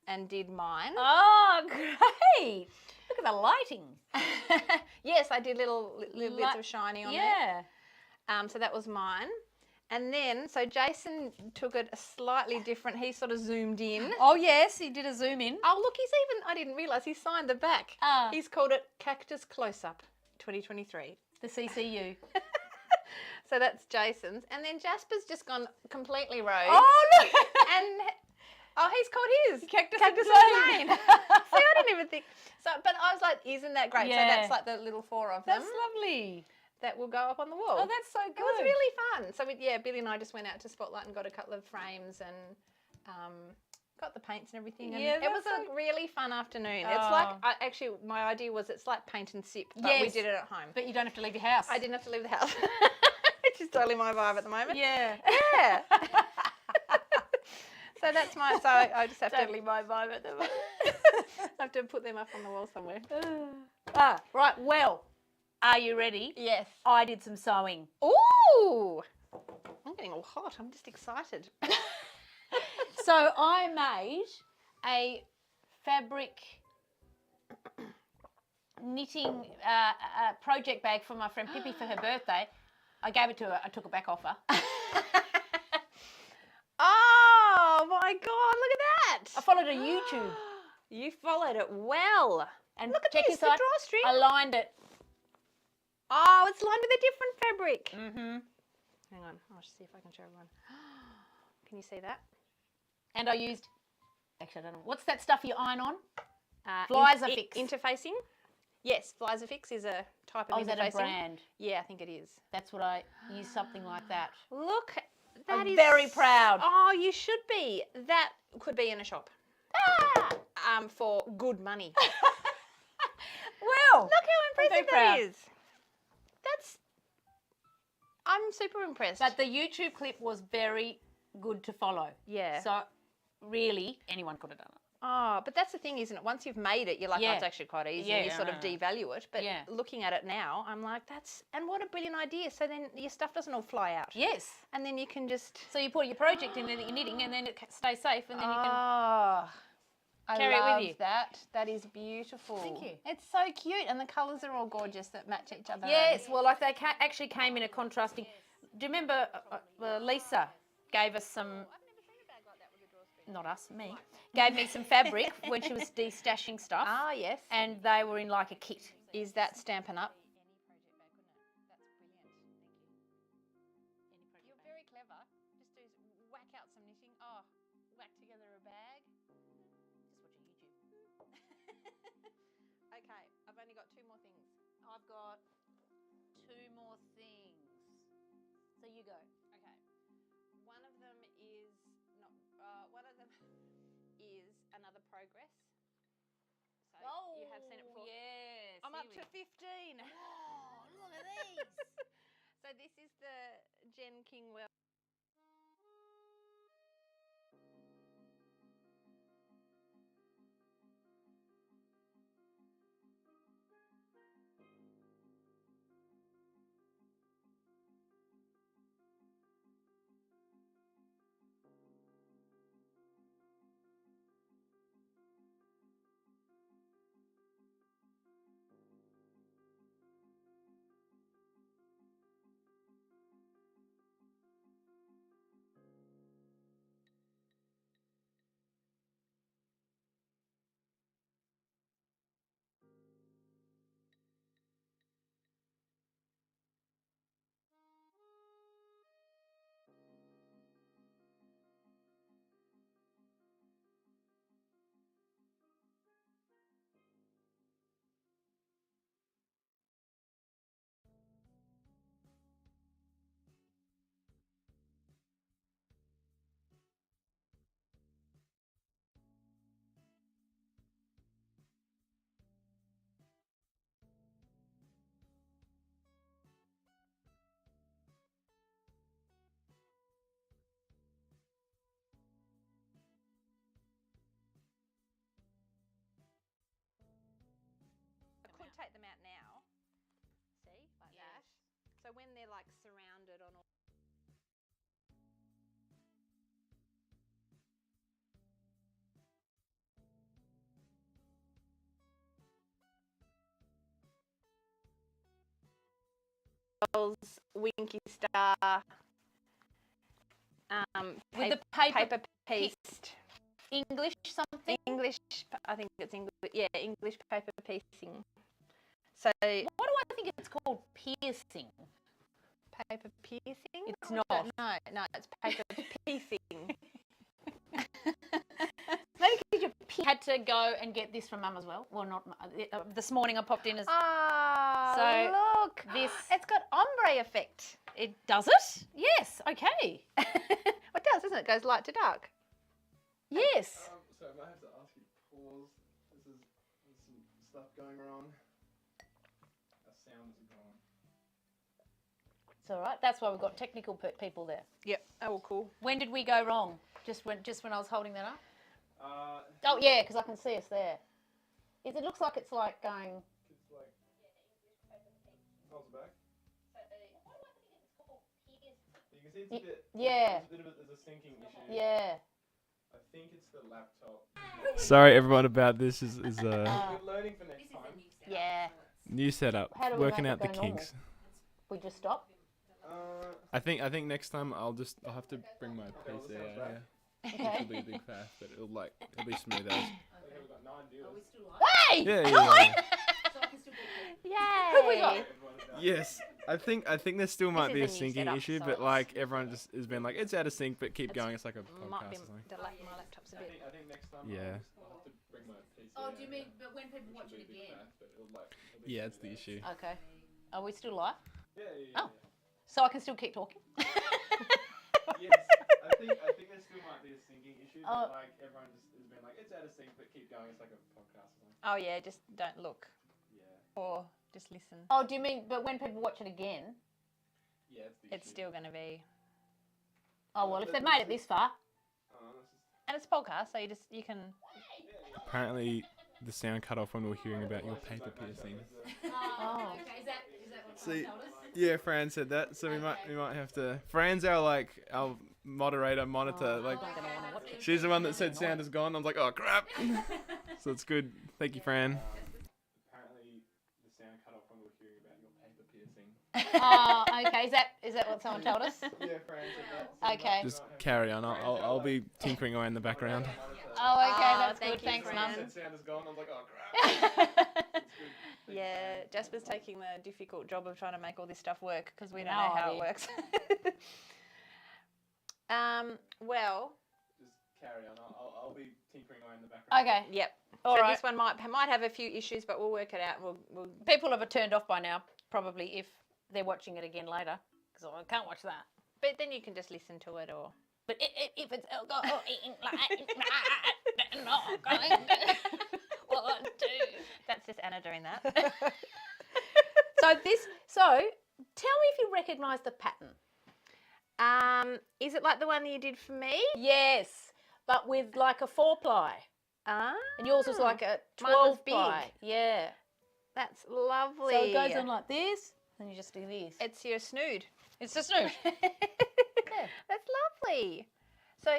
and did mine. Oh, great. Look at the lighting. Yes, I did little bits of shiny on there. So that was mine. And then, so Jason took it a slightly different, he sort of zoomed in. Oh, yes, he did a zoom in. Oh, look, I didn't realise, he signed the back. He's called it Cactus Close-Up 2023. The CCU. So that's Jason's. And then Jasper's just gone completely rogue. Oh, look. And, he's called his. Cactus Lane. See, I didn't even think. So, but I was like, isn't that great? Yeah. So that's like the little 4 of them. That's lovely. That will go up on the wall. Oh, that's so good. It was really fun. So, Billy and I just went out to Spotlight and got a couple of frames and got the paints and everything. And Yeah, it was a really fun afternoon. It's like, my idea was it's like paint and sip, but we did it at home. But you don't have to leave your house. I didn't have to leave the house, which is totally my vibe at the moment. Yeah. Yeah. So that's so I just have Totally my vibe at the moment. I have to put them up on the wall somewhere. Right, well, are you ready? Yes. I did some sewing. Ooh. I'm getting all hot. I'm just excited. So I made a fabric knitting project bag for my friend Pippi for her birthday. I gave it to her. I took it back off her. Oh my God, look at that. I followed a YouTube. You followed it well. And look at check this, the inside. drawstring. I lined it. Oh, it's lined with a different fabric. Mm-hmm. Hang on, I'll see if I can show everyone. Can you see that? And I used, actually I don't know, what's that stuff you iron on? LIIIVE. Interfacing. Yes, LIIIVE is a type of interfacing. Is that a brand? Yeah, I think it is. That's what I use, something like that. Look, I'm very proud. Oh, you should be. That could be in a shop. For good money. Well, Look how impressive that proud. is. I'm super impressed. But the YouTube clip was very good to follow. Yeah. So really, anyone could have done it. Oh, but that's the thing, isn't it? Once you've made it, you're like, oh, it's actually quite easy. Yeah, and you sort of devalue it. But Yeah. looking at it now, I'm like, and what a brilliant idea. So then your stuff doesn't all fly out. Yes. And then you can just... So you put your project in there that you're knitting and then it stays safe and then you can... I carry it with love you. that. That is beautiful. Thank you. It's so cute, and the colours are all gorgeous that match each other. Yes, well, like they actually came in a contrasting... Do you remember Lisa gave us some... Not us, me. Gave me some fabric when she was de-stashing stuff. Ah, yes. And they were in like a kit. Is that Stampin' Up? You're very clever. Just do whack out some knitting. Oh, whack together a bag. Just watching YouTube. Okay, I've only got 2 more things. I've got 2 more things. So you go. Okay. One of them is another progress. So you have seen it before. Yes. I'm up to 15. Oh, look at these. So this is the Jen Kingwell. them out now. See, like that. So when they're like surrounded on all. Winky star, With the paper pieced. English something. English, I think it's English. Yeah, English paper piecing. So What do I think it's called? Piercing. paper piercing? It's Oh, not. No, it's paper piecing. Maybe because you had to go and get this from Mum as well. Well, not this morning. I popped in as Ah, So, look, this- it's got ombre effect. it does it. Yes. Okay. It does, doesn't it? It goes light to dark. Yes. So I might have to ask you to pause. There's some stuff going wrong. Our sound is gone. It's all right. That's why we've got technical people there. Yep. Oh, cool. When did we go wrong? Just when I was holding that up. Uh, Oh yeah, because I can see us there. It looks like it's like going. it's like. Hold it back. You can see it's a bit. Yeah. There's a syncing issue. Yeah. I think it's the laptop. Sorry, everyone, about this. Is Uh, We're learning for next time. Yeah. New setup. How do we Working make out it the go normal? kinks. We just stop. I think next time I'll have to bring my PC out. Yeah. Okay. It'll be a big faff, but it'll be smooth as. Are we still live? Hey. Yeah. So I can still get Yay. Yes, I think there still might be a is a new syncing setup, issue, so but it's- like everyone just has been like, it's out of sync, but keep going. It's like a Might podcast be or something. my laptop's a bit. I think next time. Yeah. I'll have to bring my PC. Oh, do you mean, but when people watch it again? Yeah, it's the issue. Okay. Are we still live? Yeah. Oh. So I can still keep talking. Yes, I think there still might be a syncing issue, Oh. but like everyone just has been like, it's out of sync, but keep going. It's like a podcast or something. Oh yeah, just don't look Yeah. or just listen. Oh, do you mean? But when people watch it again? Yeah, it's the It's issue. still going to be. Oh well, if they've made it this far. And it's a podcast, so you can. Apparently, the sound cut off when we were hearing about your paper piercing. Oh. Okay, is that what See, you told us? yeah, Fran said that, so we might have to. Fran's our moderator, monitor. Oh, Like, I'm gonna want to watch it. she's the one that said sound is gone. I was like, oh crap. So it's good. Thank you, Fran. Apparently, the sound cut off when we were hearing about your paper piercing. Oh, okay. Is that what someone told us? Yeah, Fran said that. Okay. Just carry on. I'll be tinkering away in the background. Oh, okay. Ah, That's thank good. you, Thanks, Fran. Mum. Sound is gone. I was like, oh crap. Yeah, Jasper's taking the difficult job of trying to make all this stuff work because we don't No know how idea. it works. Well, Just carry on. I'll be tinkering away in the background. Okay. yep. All so right. this one might have a few issues, but we'll work it out. We'll People have it turned off by now, probably, if they're watching it again later. Because I can't watch that. but then you can just listen to it or. But if it's alcohol eating like not going to want to. That's just Anna doing that. So tell me if you recognise the pattern. Is it like the one that you did for me? Yes, but with like a 4-ply. Ah, And yours was like a Mine was 12-ply. Yeah. that's lovely. So it goes on like this, and you just do this. It's your snood. It's the snood. That's lovely. So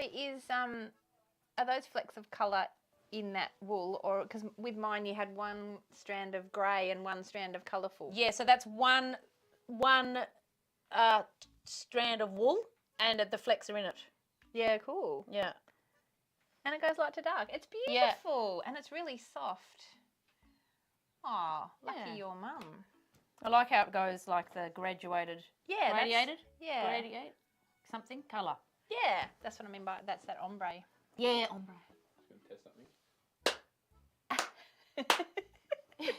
are those flecks of colour in that wool, or because with mine you had one strand of grey and one strand of colourful? Yeah, so that's one strand of wool, and the flecks are in it. Yeah, cool. Yeah. And it goes light to dark. It's Yeah. beautiful and it's really soft. Oh, lucky Yeah. your mum. I like how it goes like the graduated, Yeah, radiated, yeah, radiate, something colour. yeah. That's what I mean by that's that ombre. Yeah, ombre. Just gonna test something. Keep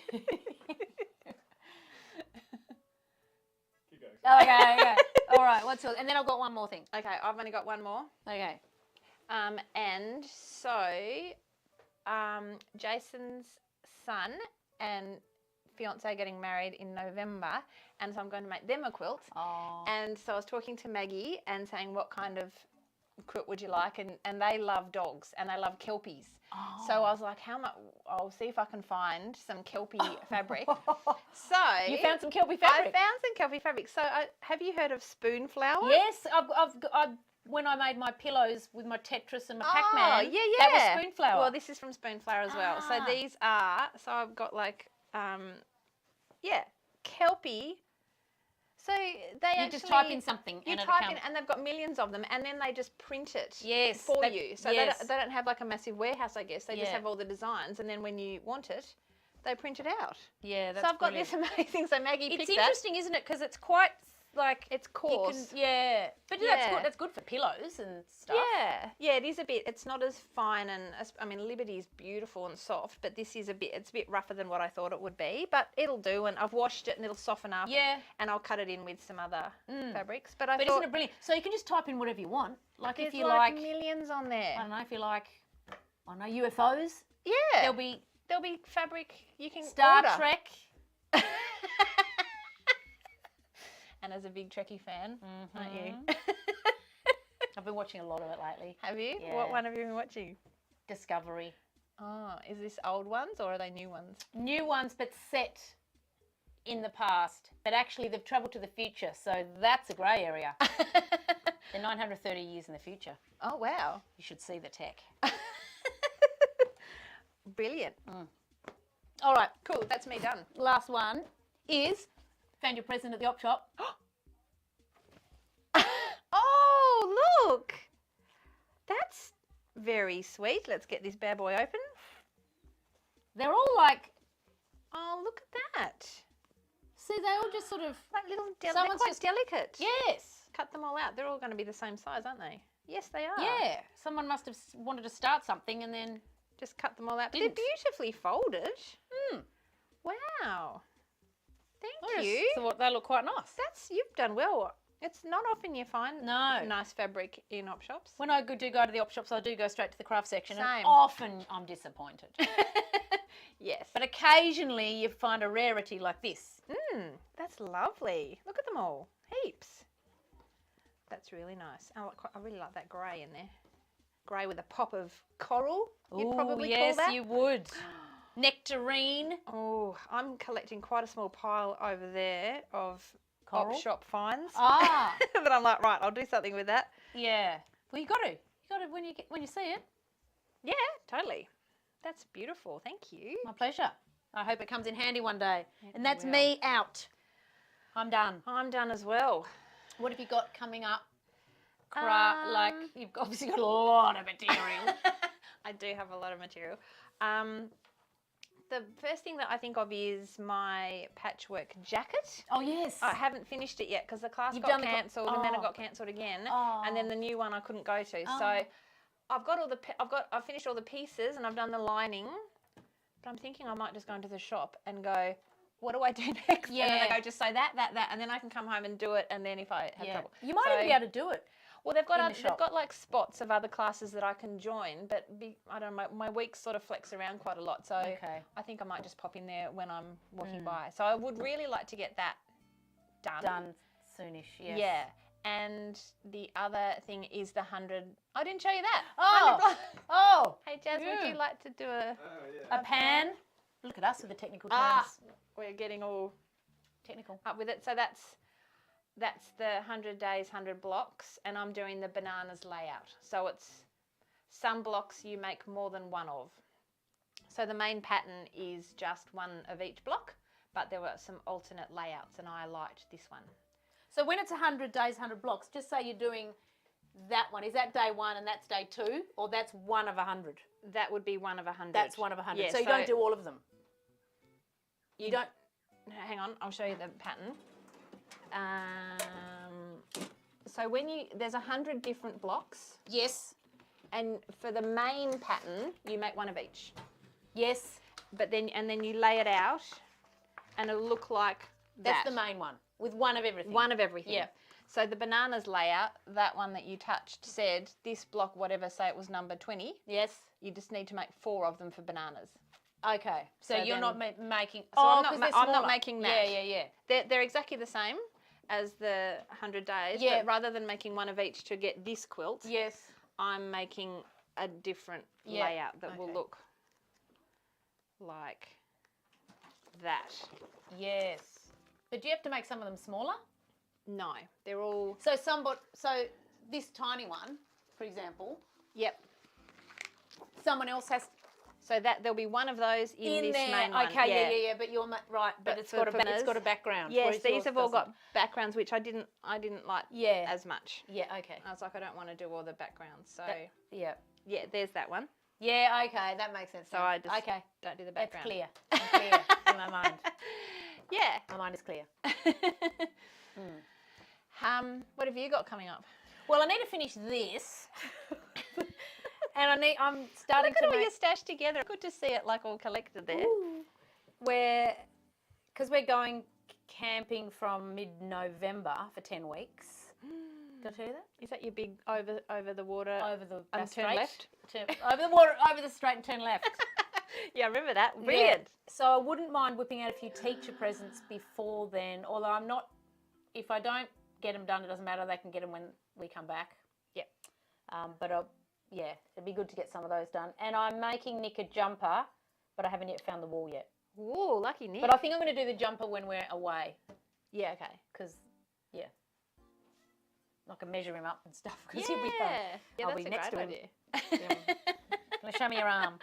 going. Okay. All right, what's yours? And then I've got one more thing. Okay, I've only got one more. Okay. And so, Jason's son and fiance are getting married in November, and so I'm going to make them a quilt. Oh. And so I was talking to Maggie and saying what kind of quilt would you like? And they love dogs and they love kelpies. Oh. So I was like, how much? I'll see if I can find some kelpie fabric. So You found some kelpie I fabric? found some kelpie fabric. So have you heard of spoon flower? Yes, when I made my pillows with my Tetris and my Oh, Pac-Man, yeah. that was spoon flower. Well, this is from spoon flower as well. So Ah. these are, so I've got like, kelpie. So they you just type in something You and it type comes. in, and they've got millions of them, and then they just print it Yes, for they- you. So yes. they don't have like a massive warehouse, I guess. They just Yeah. have all the designs, and then when you want it, they print it out. Yeah, that's So I've got brilliant. this amazing. So Maggie It's picked that. interesting, isn't it? Because it's quite like It's you coarse. can, yeah, but that's Yeah. good. That's good for pillows and stuff. Yeah, it is a bit. It's not as fine I mean, Liberty is beautiful and soft, but this is it's a bit rougher than what I thought it would be. But it'll do, and I've washed it and it'll soften up. Yeah. And I'll cut it in with some other fabrics. But I But thought isn't it brilliant? So you can just type in whatever you want. Like there's if you like like, millions on there. I don't know, if you like, I don't know, UFOs. Yeah, There'll be there'll be fabric you can Star order. Trek. And as a big Trekkie fan, aren't you? I've been watching a lot of it lately. Have you? Yeah. What one have you been watching? Discovery. Oh, is this old ones or are they new ones? New ones, but set in the past. But actually, they've travelled to the future, so that's a grey area. They're 930 years in the future. Oh, wow. You should see the tech. Brilliant. All right, Cool, that's me done. last one is found your present at the op shop. Oh, look. That's very sweet. Let's get this bad boy open. They're all like, Oh, look at that. see, they all just sort of, Like little, they're Someone's quite just- delicate. yes. Cut them all out. They're all going to be the same size, aren't they? Yes, they are. Yeah, someone must have wanted to start something and then, Just cut them all out. But Didn't. they're beautifully folded. Wow. Thank you. So they look quite nice. You've done well. It's not often you find No. nice fabric in op shops. When I do go to the op shops, I do go straight to the craft section, and Same. often I'm disappointed. Yes. But occasionally you find a rarity like this. That's lovely. Look at them all. Heaps. That's really nice. I really like that grey in there. Grey with a pop of coral, you'd probably yes, call that. you would. Nectarine. Oh, I'm collecting quite a small pile over there of Coral? op shop finds. Ah, But I'm like, right, I'll do something with that. yeah. Well, you got to. You got to when you see it. Yeah, totally. That's beautiful. Thank you. My pleasure. I hope it comes in handy one day. And that's will. me out. I'm done. I'm done as well. What have you got coming up? Like you've obviously got a lot of material. I do have a lot of material. The first thing that I think of is my patchwork jacket. Oh yes. I haven't finished it yet because the class You've got done the cancelled and then it oh. got cancelled again, Oh. and then the new one I couldn't go to. Oh. So I've got I've finished all the pieces and I've done the lining, but I'm thinking I might just go into the shop and go, what do I do next? And then I Yeah. go, just say that, and then I can come home and do it. And then if I have trouble, You might So- even be able to do it. well, they've got in the they've shop. got like spots of other classes that I can join, but I don't know. My weeks sort of flex around quite a lot, so Okay. I think I might just pop in there when I'm walking by. So I would really like to get that done. Done soonish. Yes. Yeah. And the other thing is the 100. I didn't show you that. Oh. 100 block. Oh. Hey Jazz, would Yeah. you like to do a? A pan. Look at us with the technical terms. Ah, we're getting all Technical. up with it. So that's the 100 days, 100 blocks, and I'm doing the bananas layout. So it's some blocks you make more than one of. So the main pattern is just one of each block, but there were some alternate layouts, and I liked this one. So when it's 100 days, 100 blocks, just say you're doing that one. Is that day 1 and that's day 2, or that's one of 100? That would be one of 100. That's one of 100. Yeah, so you don't do all of them. You don't. Hang on, I'll show you the pattern. So there's 100 different blocks, Yes. and for the main pattern, you make one of each. Yes. But then you lay it out, and it'll look like That's that. the main one with one of everything. One of everything. Yeah. So the bananas layout, that one that you touched, said this block, whatever, say it was number 20. Yes. You just need to make 4 of them for bananas. Okay. So, So you're then- not making. So I'm 'cause not they're I'm not smaller. making that. Yeah. They're exactly the same, as the 100 days. Yeah. But rather than making one of each to get this quilt, Yes. I'm making a different Yeah, layout that will okay. look like that. Yes. But do you have to make some of them smaller? No, they're all, So this tiny one, for example, yep. someone else has So that there'll be one of those in this there. main one. Okay, yeah. But you're right. But, But it's for got it's Mittens, got a background. Yes, whereas these yours have all doesn't. got backgrounds, which I didn't like Yeah. as much. Yeah. Okay. I was like, I don't want to do all the backgrounds. So Yeah. yeah, there's that one. Yeah. Okay. That makes sense. So now. I just okay. don't do the That's background. clear. I'm clear in my mind. Yeah. My mind is clear. What have you got coming up? Well, I need to finish this, and I'm starting Look at to all make your stash together. Good to see it like all collected there. because we're going camping from mid-November for 10 weeks. Did I tell you that? Is that your big over the water? Over the And turn straight, left? over the water, over the straight and turn left. Yeah, I remember that. Yeah. Brilliant. So I wouldn't mind whipping out a few teacher presents before then, although I'm not, if I don't get them done, it doesn't matter, they can get them when we come back. Yep. But it'd be good to get some of those done. And I'm making Nick a jumper, but I haven't yet found the wool yet. Ooh, lucky Nick. But I think I'm going to do the jumper when we're away, yeah, okay. because, I can measure him up and stuff, because he'll be fun. Yeah, I'll that's be a next great to him. idea. Gonna show me your arm.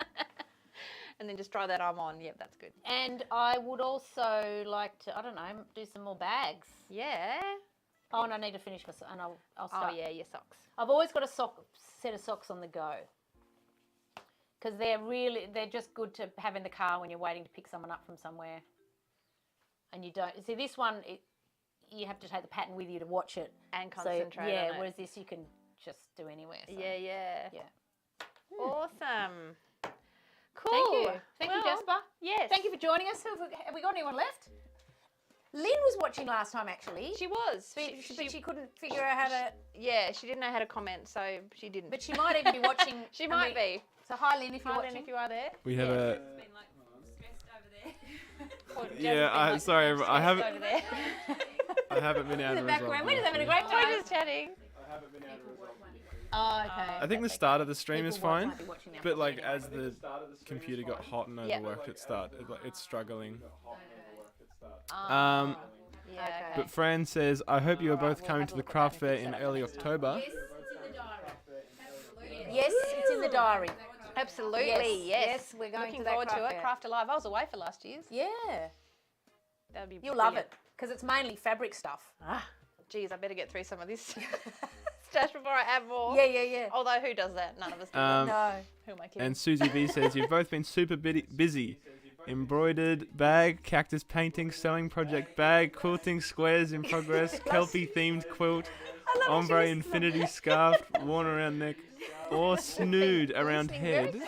And then just try that arm on. Yep, that's good. And I would also like to, I don't know, do some more bags. Yeah. Oh, and I need to finish my, and I'll start. Oh, yeah, your socks. I've always got a set of socks on the go. Because they're just good to have in the car when you're waiting to pick someone up from somewhere. And you don't, see this one, you have to take the pattern with you to watch it. And concentrate on it. whereas this you can just do anywhere. So. Yeah. Yeah. Awesome. Cool. Thank you. Thank you, Well, Jasper. Yes. Thank you for joining us. Have we got anyone left? Lynn was watching last time, actually. She was. But she couldn't figure out how to... Yeah, she didn't know how to comment, so she didn't. But she might even be watching. She might be. So hi, Lynn, if you're Hi, watching. Lynn, if you are there. We have a. It's been like stressed over there. Yeah, sorry, I haven't. Over there. I haven't been able In to the resolve background. We're this just having a yet. great time. We're just chatting. I haven't been able to resolve this. Oh, okay. I think the start of the stream is People fine, might be watching that but like anyway. as the computer got hot and Yeah. overworked at start, it's struggling. Yeah. Okay. But Fran says, I hope you are both we'll coming have to a the look at craft that and fair fix in that early next time. October. Yes, it's in the diary. Absolutely. Yes, it's in the diary. Absolutely, yes. we're going Looking to that forward to craft it. fair. Craft Alive. I was away for last year's. Yeah, That would be you'll love brilliant. it because it's mainly fabric stuff. Ah, geez, I better get through some of this stash before I have more. Yeah. Although, who does that? None of us do Um, that. No. Who am I kidding? And Susie B says, you've both been super busy. Embroidered bag, cactus painting, sewing project bag, quilting squares in progress, Kelpie themed quilt, ombre infinity scarf worn around neck, or snood around Listening very head.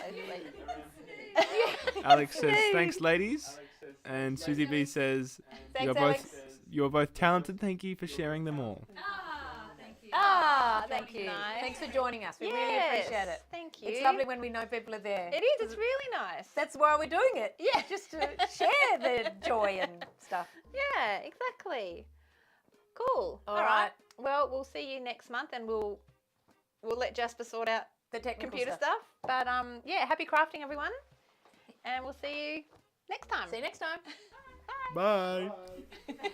closely. Alex says, thanks ladies. And Susie B says, Thanks, Alex. you're both talented. Thank you for sharing them all. Ah, thank you. Ah, thank you. Nice. Thanks for joining us. We really Yes, appreciate it. Thank you. It's lovely when we know people are there. It is. It's really nice. That's why we're doing it. Yeah, just to share the joy and stuff. Yeah, exactly. Cool. All right. Well, we'll see you next month, and we'll let Jasper sort out The technical computer stuff. But yeah, happy crafting, everyone, and we'll see you next time. See you next time. Bye. Bye.